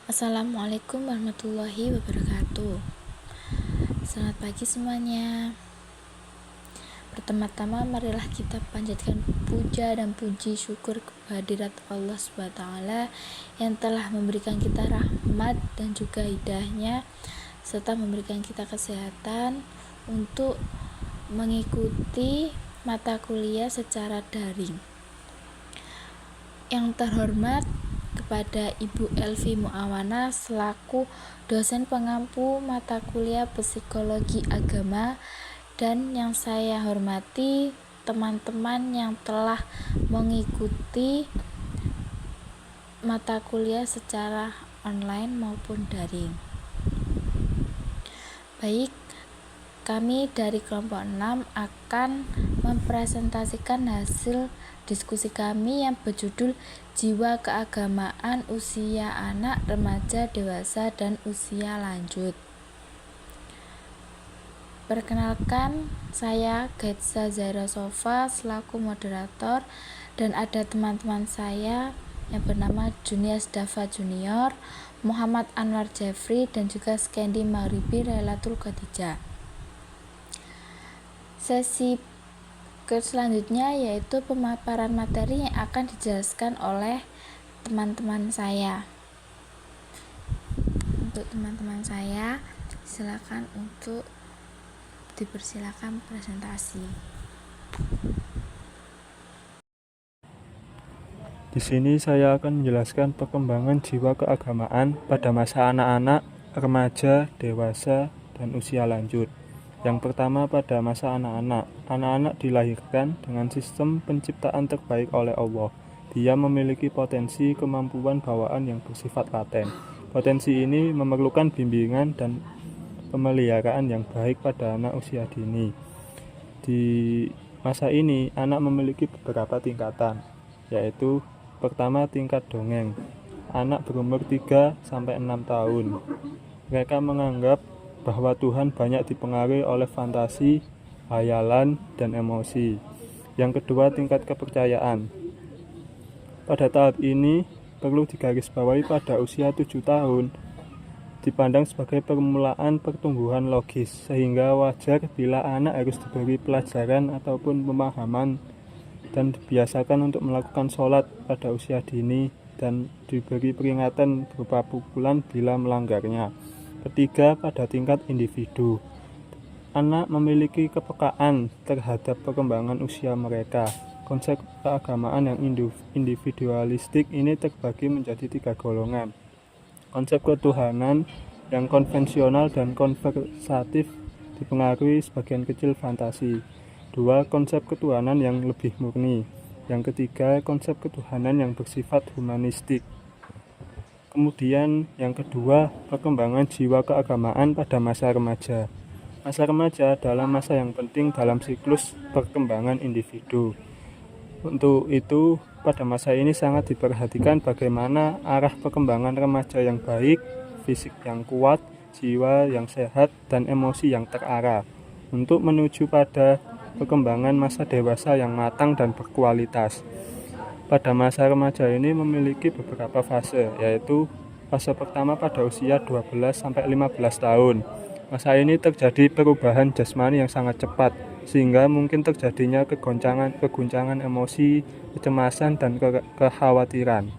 Assalamualaikum warahmatullahi wabarakatuh. Selamat pagi semuanya. Pertama-tama marilah kita panjatkan puja dan puji syukur kehadirat Allah SWT yang telah memberikan kita rahmat dan juga hidayahnya, serta memberikan kita kesehatan untuk mengikuti mata kuliah secara daring. Yang terhormat kepada Ibu Elvi Muawana selaku dosen pengampu mata kuliah Psikologi Agama, dan yang saya hormati teman-teman yang telah mengikuti mata kuliah secara online maupun daring. Baik, kami dari kelompok 6 akan mempresentasikan hasil diskusi kami yang berjudul Jiwa Keagamaan Usia Anak, Remaja, Dewasa, dan Usia Lanjut. Perkenalkan, saya Gaitza Zaira Sofa selaku moderator, dan ada teman-teman saya yang bernama Junias Dava Junior, Muhammad Anwar Jeffrey, dan juga Skendi Maghribi Lailatul Khadijah. Sesi selanjutnya yaitu pemaparan materi yang akan dijelaskan oleh teman-teman saya. Untuk teman-teman saya, silakan untuk dipersilakan presentasi. Di sini saya akan menjelaskan perkembangan jiwa keagamaan pada masa anak-anak, remaja, dewasa, dan usia lanjut. Yang pertama, pada masa anak-anak. Anak-anak dilahirkan dengan sistem penciptaan terbaik oleh Allah. Dia memiliki potensi kemampuan bawaan yang bersifat laten. Potensi ini memerlukan bimbingan dan pemeliharaan yang baik pada anak usia dini. Di masa ini, anak memiliki beberapa tingkatan, yaitu pertama, tingkat dongeng. Anak berumur 3-6 tahun. Mereka menganggap bahwa Tuhan banyak dipengaruhi oleh fantasi, hayalan, dan emosi. Yang kedua, tingkat kepercayaan. Pada tahap ini perlu digarisbawahi pada usia 7 tahun dipandang sebagai permulaan pertumbuhan logis, sehingga wajar bila anak harus diberi pelajaran ataupun pemahaman dan dibiasakan untuk melakukan sholat pada usia dini dan diberi peringatan berupa pukulan bila melanggarnya. Ketiga, pada tingkat individu. Anak memiliki kepekaan terhadap perkembangan usia mereka. Konsep keagamaan yang individualistik ini terbagi menjadi 3 golongan. Konsep ketuhanan yang konvensional dan konversatif dipengaruhi sebagian kecil fantasi. 2. Konsep ketuhanan yang lebih murni. Yang ketiga, konsep ketuhanan yang bersifat humanistik. Kemudian yang kedua, perkembangan jiwa keagamaan pada masa remaja. Masa remaja adalah masa yang penting dalam siklus perkembangan individu. Untuk itu, pada masa ini sangat diperhatikan bagaimana arah perkembangan remaja yang baik, fisik yang kuat, jiwa yang sehat, dan emosi yang terarah, untuk menuju pada perkembangan masa dewasa yang matang dan berkualitas. Pada masa remaja ini memiliki beberapa fase, yaitu fase pertama pada usia 12-15 tahun. Masa ini terjadi perubahan jasmani yang sangat cepat, sehingga mungkin terjadinya keguncangan emosi, kecemasan, dan kekhawatiran.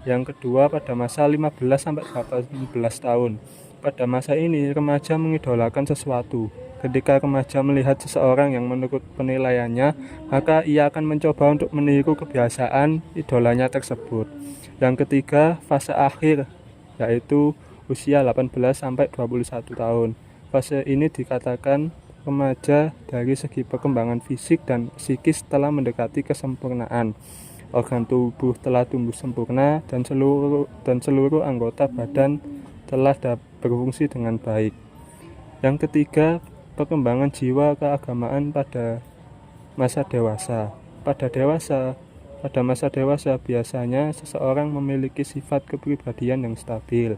Yang kedua, pada masa 15-18 tahun. Pada masa ini, remaja mengidolakan sesuatu. Ketika remaja melihat seseorang yang menurut penilaiannya, maka ia akan mencoba untuk meniru kebiasaan idolanya tersebut. Yang ketiga, fase akhir, yaitu usia 18-21 tahun. Fase ini dikatakan remaja dari segi perkembangan fisik dan psikis telah mendekati kesempurnaan. Organ tubuh telah tumbuh sempurna dan seluruh anggota badan telah berfungsi dengan baik. Yang ketiga, perkembangan jiwa keagamaan pada masa dewasa. Pada masa dewasa biasanya seseorang memiliki sifat kepribadian yang stabil.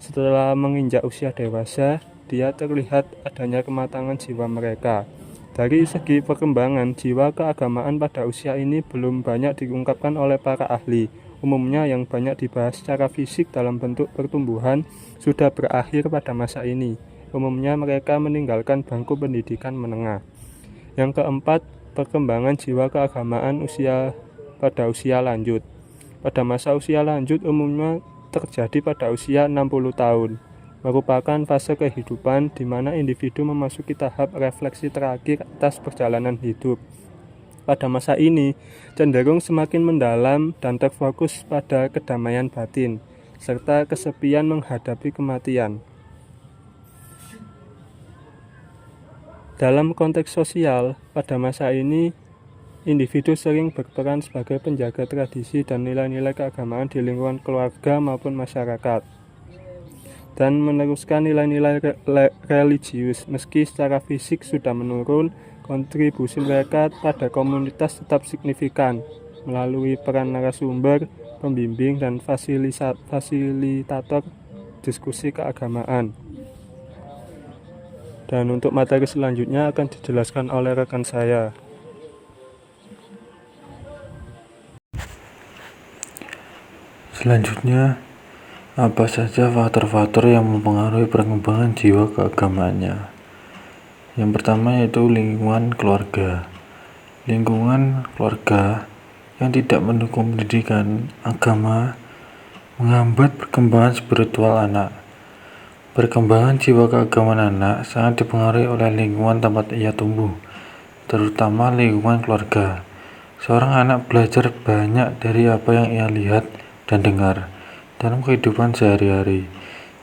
Setelah menginjak usia dewasa, dia terlihat adanya kematangan jiwa mereka. Dari segi perkembangan jiwa keagamaan pada usia ini belum banyak diungkapkan oleh para ahli. umumnya yang banyak dibahas secara fisik dalam bentuk pertumbuhan, sudah berakhir pada masa ini. Umumnya mereka meninggalkan bangku pendidikan menengah. Yang keempat, perkembangan jiwa keagamaan pada usia lanjut. Pada masa usia lanjut umumnya terjadi pada usia 60 tahun. Merupakan fase kehidupan di mana individu memasuki tahap refleksi terakhir atas perjalanan hidup. Pada masa ini, cenderung semakin mendalam dan terfokus pada kedamaian batin, serta kesepian menghadapi kematian. Dalam konteks sosial, pada masa ini, individu sering berperan sebagai penjaga tradisi dan nilai-nilai keagamaan di lingkungan keluarga maupun masyarakat, dan meneruskan nilai-nilai religius. Meski secara fisik sudah menurun, kontribusi mereka pada komunitas tetap signifikan melalui peran narasumber, pembimbing, dan fasilitator diskusi keagamaan. Dan untuk materi selanjutnya akan dijelaskan oleh rekan saya. Selanjutnya, apa saja faktor-faktor yang mempengaruhi perkembangan jiwa keagamaannya? Yang pertama yaitu lingkungan keluarga. Lingkungan keluarga yang tidak mendukung pendidikan agama menghambat perkembangan spiritual anak. Perkembangan jiwa keagamaan anak sangat dipengaruhi oleh lingkungan tempat ia tumbuh, terutama lingkungan keluarga. Seorang anak belajar banyak dari apa yang ia lihat dan dengar dalam kehidupan sehari-hari.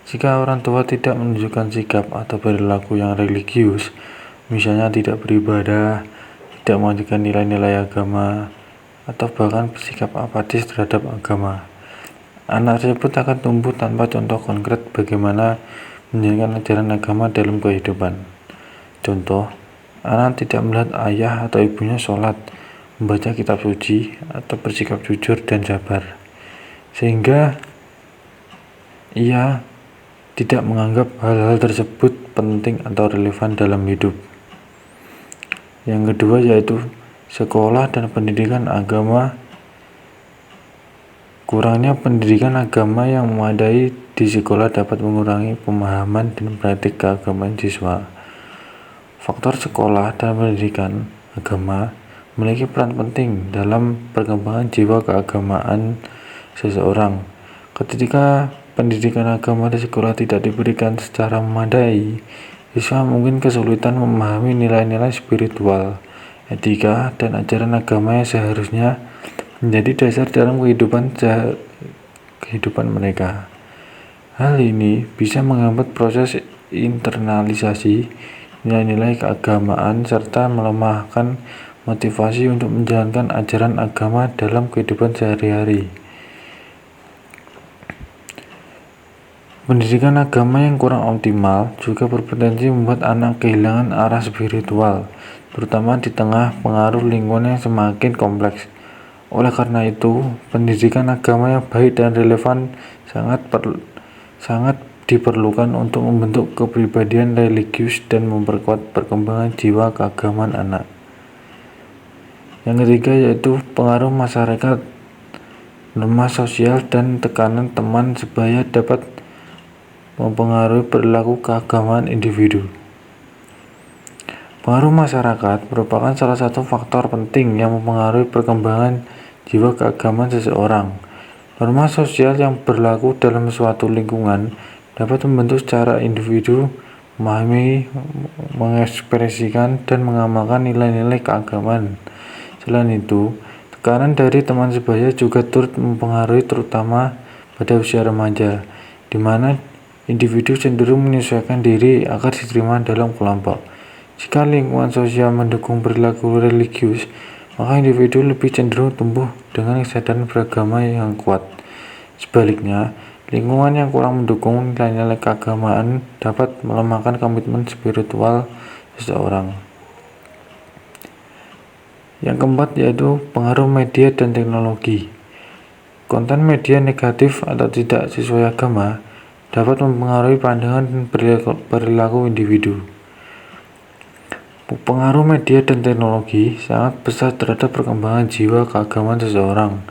Jika orang tua tidak menunjukkan sikap atau perilaku yang religius, misalnya tidak beribadah, tidak mengajarkan nilai-nilai agama, atau bahkan bersikap apatis terhadap agama, anak tersebut akan tumbuh tanpa contoh konkret bagaimana menjalankan ajaran agama dalam kehidupan. Contoh, anak tidak melihat ayah atau ibunya sholat, membaca kitab suci, atau bersikap jujur dan sabar, sehingga ia tidak menganggap hal-hal tersebut penting atau relevan dalam hidup. Yang kedua yaitu sekolah dan pendidikan agama. Kurangnya pendidikan agama yang memadai di sekolah dapat mengurangi pemahaman dan praktik keagamaan siswa. Faktor sekolah dan pendidikan agama memiliki peran penting dalam perkembangan jiwa keagamaan seseorang. Ketika pendidikan agama di sekolah tidak diberikan secara memadai, siswa mungkin kesulitan memahami nilai-nilai spiritual, etika, dan ajaran agama yang seharusnya menjadi dasar dalam kehidupan mereka. Hal ini bisa menghambat proses internalisasi nilai-nilai keagamaan serta melemahkan motivasi untuk menjalankan ajaran agama dalam kehidupan sehari-hari. Pendidikan agama yang kurang optimal juga berpotensi membuat anak kehilangan arah spiritual, terutama di tengah pengaruh lingkungan yang semakin kompleks. Oleh karena itu, pendidikan agama yang baik dan relevan sangat diperlukan untuk membentuk kepribadian religius dan memperkuat perkembangan jiwa keagamaan anak. Yang ketiga yaitu pengaruh masyarakat, norma sosial, dan tekanan teman sebaya dapat mempengaruhi perilaku keagamaan individu. Pengaruh masyarakat merupakan salah satu faktor penting yang mempengaruhi perkembangan jiwa keagamaan seseorang. Norma sosial yang berlaku dalam suatu lingkungan dapat membentuk secara individu memahami, mengekspresikan, dan mengamalkan nilai-nilai keagamaan. Selain itu, tekanan dari teman sebaya juga turut mempengaruhi, terutama pada usia remaja, di mana individu cenderung menyesuaikan diri agar diterima dalam kelompok. Jika lingkungan sosial mendukung perilaku religius, maka individu lebih cenderung tumbuh dengan kesadaran beragama yang kuat. Sebaliknya, lingkungan yang kurang mendukung nilai-nilai keagamaan dapat melemahkan komitmen spiritual seseorang. Yang keempat yaitu pengaruh media dan teknologi. Konten media negatif atau tidak sesuai agama dapat mempengaruhi pandangan dan perilaku individu. Pengaruh media dan teknologi sangat besar terhadap perkembangan jiwa keagamaan seseorang.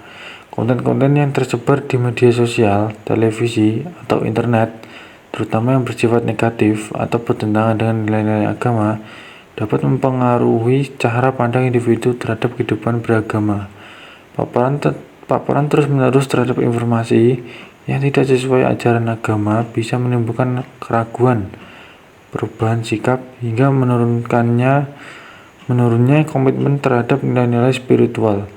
Konten-konten yang tersebar di media sosial, televisi, atau internet, terutama yang bersifat negatif atau bertentangan dengan nilai-nilai agama, dapat mempengaruhi cara pandang individu terhadap kehidupan beragama. Paparan terus-menerus terhadap informasi yang tidak sesuai ajaran agama bisa menimbulkan keraguan, perubahan sikap, hingga menurunnya komitmen terhadap nilai-nilai spiritual.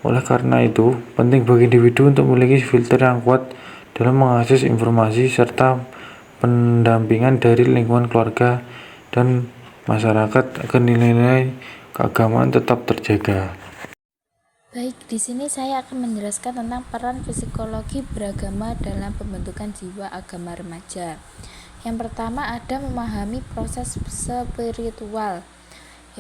Oleh karena itu, penting bagi individu untuk memiliki filter yang kuat dalam mengakses informasi serta pendampingan dari lingkungan keluarga dan masyarakat agar nilai-nilai keagamaan tetap terjaga. Baik, di sini saya akan menjelaskan tentang peran psikologi beragama dalam pembentukan jiwa agama remaja. Yang pertama ada memahami proses spiritual,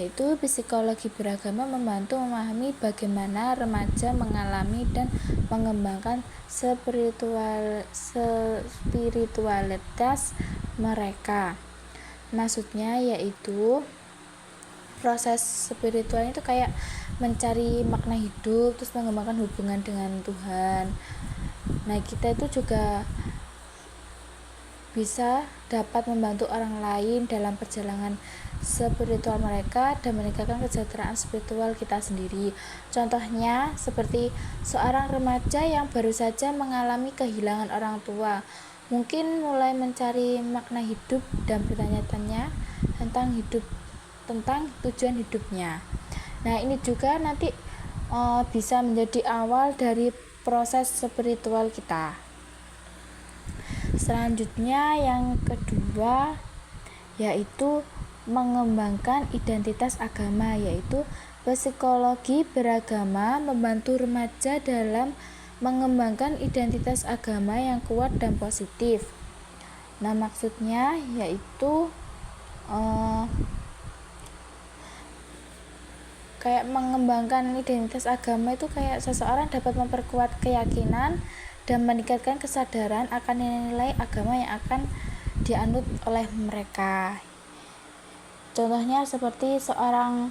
yaitu psikologi beragama membantu memahami bagaimana remaja mengalami dan mengembangkan spiritualitas mereka. Maksudnya yaitu proses spiritual itu kayak mencari makna hidup, terus mengembangkan hubungan dengan Tuhan. Nah, kita itu juga bisa dapat membantu orang lain dalam perjalanan spiritual mereka dan meningkatkan kesejahteraan spiritual kita sendiri. Contohnya seperti seorang remaja yang baru saja mengalami kehilangan orang tua, mungkin mulai mencari makna hidup dan bertanya-tanya tentang tujuan hidupnya. Nah, ini juga nanti bisa menjadi awal dari proses spiritual kita. Selanjutnya yang kedua yaitu mengembangkan identitas agama, yaitu psikologi beragama membantu remaja dalam mengembangkan identitas agama yang kuat dan positif. Nah, maksudnya yaitu kayak mengembangkan identitas agama itu kayak seseorang dapat memperkuat keyakinan dan meningkatkan kesadaran akan nilai-nilai agama yang akan dianut oleh mereka. Contohnya seperti seorang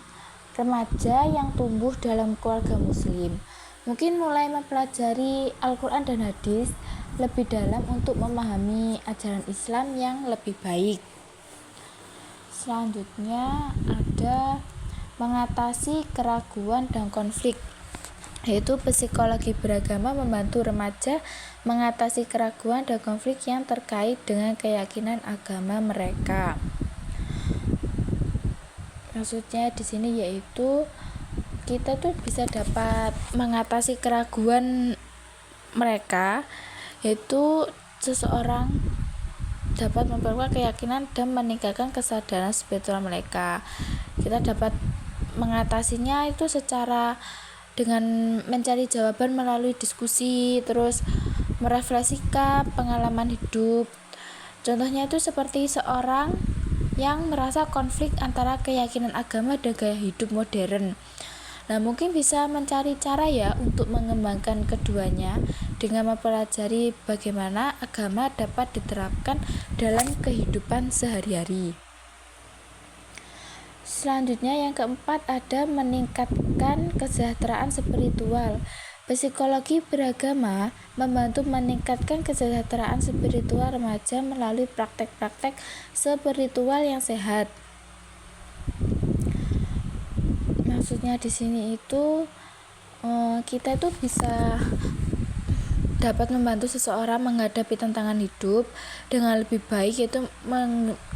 remaja yang tumbuh dalam keluarga muslim, mungkin mulai mempelajari Al-Quran dan hadis lebih dalam untuk memahami ajaran Islam yang lebih baik. Selanjutnya ada mengatasi keraguan dan konflik, yaitu psikologi beragama membantu remaja mengatasi keraguan dan konflik yang terkait dengan keyakinan agama mereka. Maksudnya di sini yaitu kita tuh bisa dapat mengatasi keraguan mereka, yaitu seseorang dapat memperkuat keyakinan dan meningkatkan kesadaran spiritual mereka. Kita dapat mengatasinya itu secara dengan mencari jawaban melalui diskusi, terus merefleksikan pengalaman hidup. Contohnya itu seperti seorang yang merasa konflik antara keyakinan agama dan gaya hidup modern. Nah, mungkin bisa mencari cara ya untuk mengembangkan keduanya dengan mempelajari bagaimana agama dapat diterapkan dalam kehidupan sehari-hari. Selanjutnya yang keempat ada meningkatkan kesejahteraan spiritual. Psikologi beragama membantu meningkatkan kesejahteraan spiritual remaja melalui praktek-praktek spiritual yang sehat. Maksudnya di sini itu kita itu bisa dapat membantu seseorang menghadapi tantangan hidup dengan lebih baik, yaitu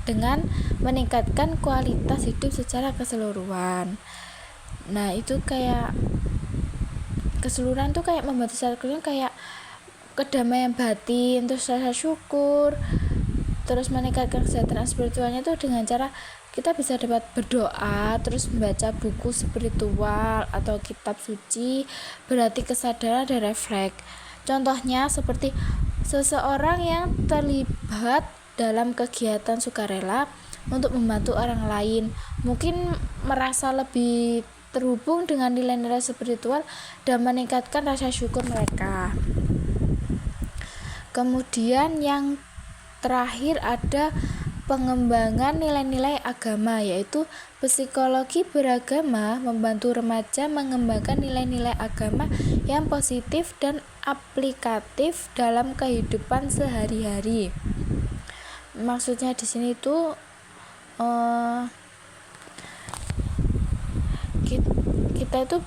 dengan meningkatkan kualitas hidup secara keseluruhan. Nah, itu kayak keseluruhan tuh kayak membantu secara keseluruhan kayak kedamaian batin, terus rasa syukur, terus meningkatkan kesejahteraan spiritualnya tuh dengan cara kita bisa dapat berdoa, terus membaca buku spiritual atau kitab suci, berarti kesadaran dan refleks. Contohnya seperti seseorang yang terlibat dalam kegiatan sukarela untuk membantu orang lain, mungkin merasa lebih terhubung dengan nilai-nilai spiritual dan meningkatkan rasa syukur mereka. Kemudian yang terakhir ada pengembangan nilai-nilai agama, yaitu psikologi beragama membantu remaja mengembangkan nilai-nilai agama yang positif dan aplikatif dalam kehidupan sehari-hari. Maksudnya di sini tuh kita itu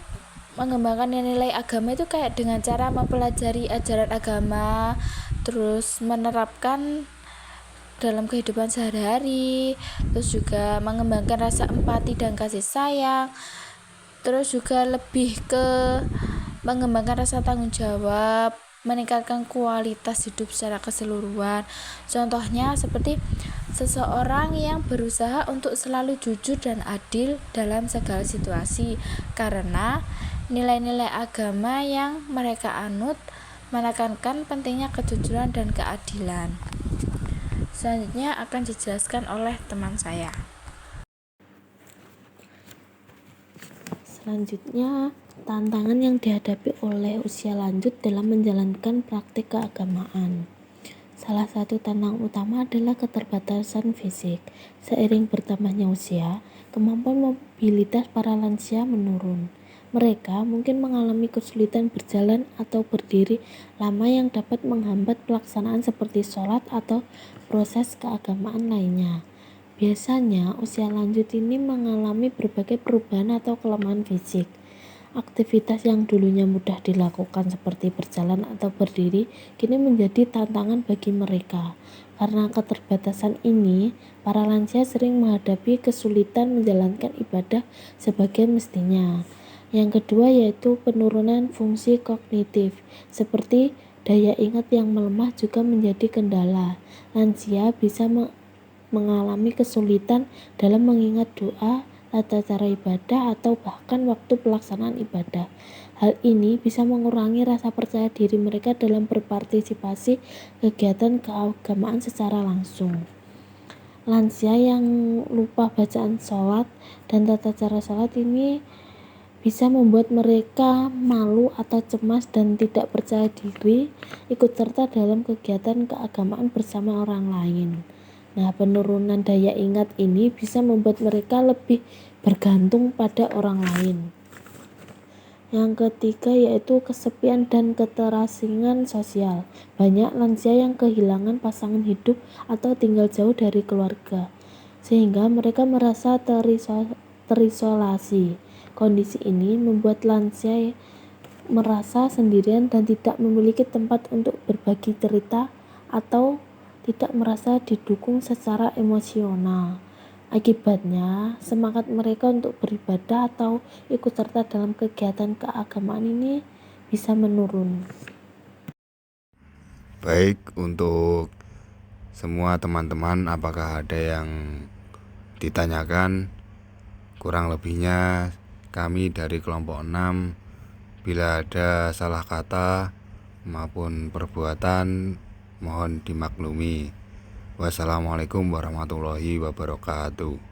mengembangkan nilai agama itu kayak dengan cara mempelajari ajaran agama, terus menerapkan dalam kehidupan sehari-hari, terus juga mengembangkan rasa empati dan kasih sayang, terus juga lebih ke mengembangkan rasa tanggung jawab, meningkatkan kualitas hidup secara keseluruhan. Contohnya seperti seseorang yang berusaha untuk selalu jujur dan adil dalam segala situasi, karena nilai-nilai agama yang mereka anut menekankan pentingnya kejujuran dan keadilan. Selanjutnya akan dijelaskan oleh teman saya. Selanjutnya, tantangan yang dihadapi oleh usia lanjut dalam menjalankan praktik keagamaan. Salah satu tantangan utama adalah keterbatasan fisik. Seiring bertambahnya usia, kemampuan mobilitas para lansia menurun. Mereka mungkin mengalami kesulitan berjalan atau berdiri lama yang dapat menghambat pelaksanaan seperti sholat atau proses keagamaan lainnya. Biasanya, usia lanjut ini mengalami berbagai perubahan atau kelemahan fisik. Aktivitas yang dulunya mudah dilakukan seperti berjalan atau berdiri kini menjadi tantangan bagi mereka. Karena keterbatasan ini, para lansia sering menghadapi kesulitan menjalankan ibadah sebagai mestinya. Yang kedua yaitu penurunan fungsi kognitif, seperti daya ingat yang melemah juga menjadi kendala. Lansia bisa mengalami kesulitan dalam mengingat doa, tata cara ibadah, atau bahkan waktu pelaksanaan ibadah. Hal ini bisa mengurangi rasa percaya diri mereka dalam berpartisipasi kegiatan keagamaan secara langsung. Lansia yang lupa bacaan sholat dan tata cara sholat ini bisa membuat mereka malu atau cemas dan tidak percaya diri ikut serta dalam kegiatan keagamaan bersama orang lain. Nah, penurunan daya ingat ini bisa membuat mereka lebih bergantung pada orang lain. Yang ketiga yaitu kesepian dan keterasingan sosial. Banyak lansia yang kehilangan pasangan hidup atau tinggal jauh dari keluarga, sehingga mereka merasa terisolasi. Kondisi ini membuat lansia merasa sendirian dan tidak memiliki tempat untuk berbagi cerita atau tidak merasa didukung secara emosional. Akibatnya, semangat mereka untuk beribadah atau ikut serta dalam kegiatan keagamaan ini bisa menurun. Baik, untuk semua teman-teman, apakah ada yang ditanyakan? Kurang lebihnya kami dari kelompok 6, bila ada salah kata maupun perbuatan mohon dimaklumi. Wassalamualaikum warahmatullahi wabarakatuh.